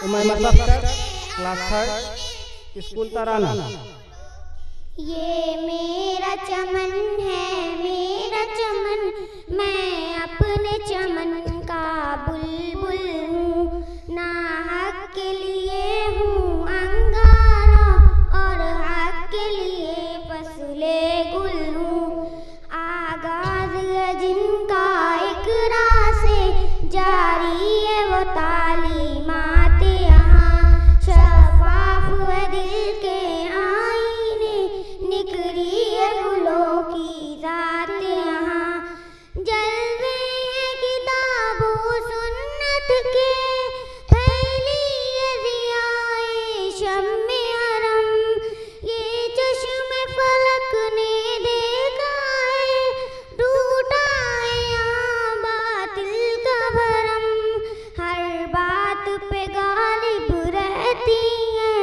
Class 3 school तराना। ये मेरा चमन है मेरा चमन, मैं अपने चमन का बुलबुल हूँ। ना हक के लिए हूँ अंगारा और हक के लिए फसले गुल हूँ। आगाज है जिनका इकरा से, जारी है वो तालीमात यहाँ। शफाफ है दिल के आईने, निखरी है गुलों की जात यहाँ। जलवे हैं किताबो सुन्नत के, फैली है ज़ियाए शम्मे हरम। ये चश्मे फलक ने देखा है, टूटा है यहाँ बातिल का भरम। हर बात पे गालिब रहती है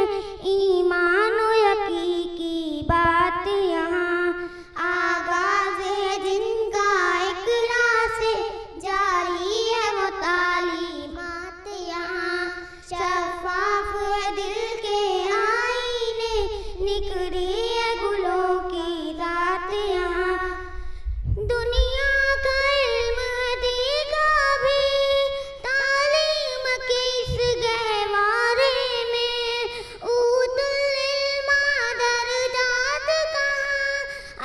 ईमान और यकीन की बात यहाँ। आगाज़ है जिनका इकरा से, जारी है वो तालीमात यहाँ। शफ़ाफ़ है दिल के आईने, निखरी है गुलों की ज़ात यहाँ। दुनिया का इल्म देगा भी तालीम के इस गहवारे में। ऊतुल इल्मा दर्जात कहाँ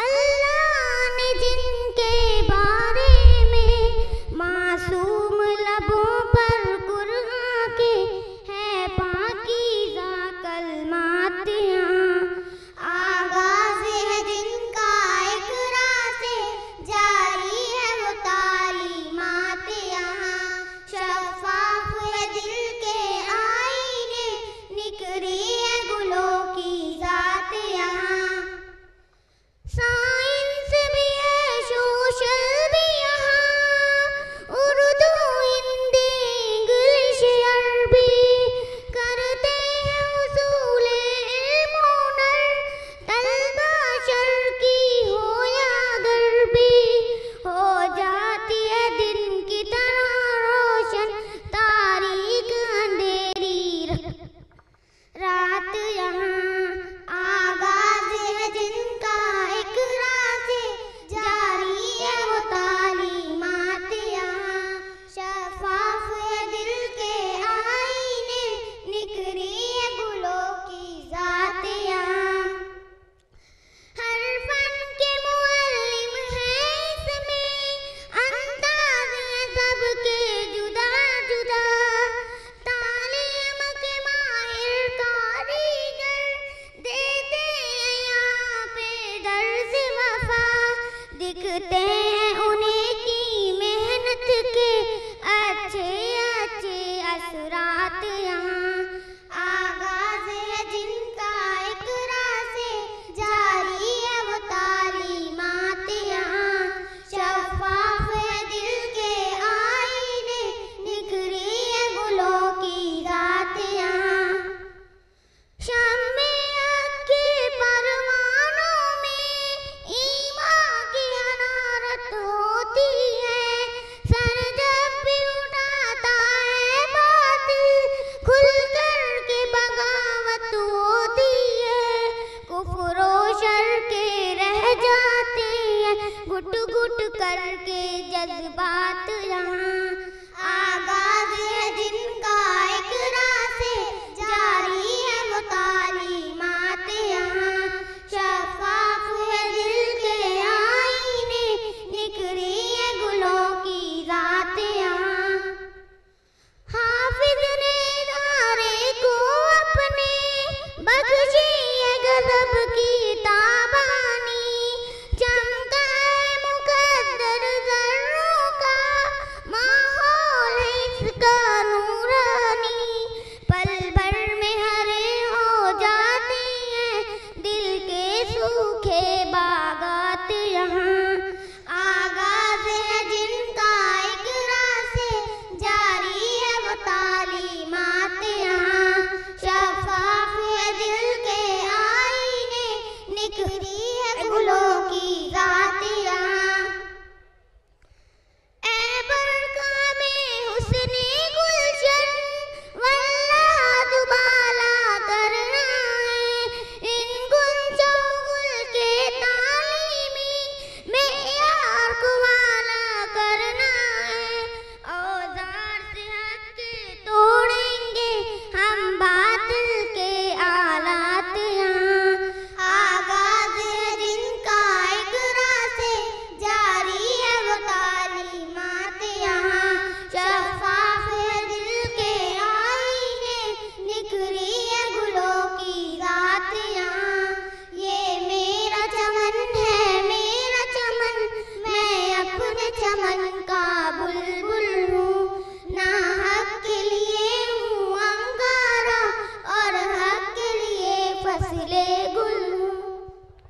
अल्लाह ने जिनके बारे में। मासूम लबों पर कुरान के है पाकीज़ा कलमात यहाँ। आगाज़ है जिनका इकरा से, जारी है वो तालीमात यहाँ। शफ़ाफ़ है दिल के आईने, निखरी है गुलों की ज़ात यहाँ। साइंस भी है सोशल भी यहाँ, उर्दू हिंदी इंग्लिश अरबी। करते हैं उसूल इल्म हुनर, तलबा शर्क़ी हो या गरबी। हो जाती है दिन की तरह रोशन, तारीक अंधेरी रात यहाँ। आगाज़ है जिनका इकरा से, जारी है वो तालीमात यहाँ। शफ़ाफ़ है दिल के आईने, निखरी है गुलों की ज़ात यहाँ। हर फन के मुअल्लिम हैं इसमें, अंदाज़ है सबके जुदा जुदा। तालीम के माहिर कारीगर देते हैं यहाँ पे दर्स वफ़ा। दिखते हैं उन्हें की मेहनत के अच्छे अच्छे असरात यहाँ। आगाज़ है जिनका इकरा से, जारी है वो तालीमात यहाँ। शफ़ाफ़ है दिल के आईने, निखरी है गुलों की ज़ात यहाँ। शम्मे हक़ के परवानों में ईमान की हरारत होती है। सर जब भी उठाता है बातिल, खुल कर के बगावत होती है। कुफ्र और शर के रह जाते हैं घुट घुट करके जज्बात यहाँ। आगाज़ है जिनका इकरा से, जारी है वो तालीमात यहाँ। शफ़ाफ़ है दिल के आईने, निखरी है गुलों की ज़ात यहाँ। हाफिज़ ने इदारे को अपने बख्शी है गज़ब की ताबानी। चमका है मुक़द्दर ज़र्रों का, माहौल है इसका नूरानी। पल भर में हरे हो जाते हैं दिल के सूखे बागात यहाँ। आगाज़ है जिनका इकरा से, जारी है वो तालीमात यहाँ। शफ़ाफ़ है दिल के आईने, निखरी है गुलों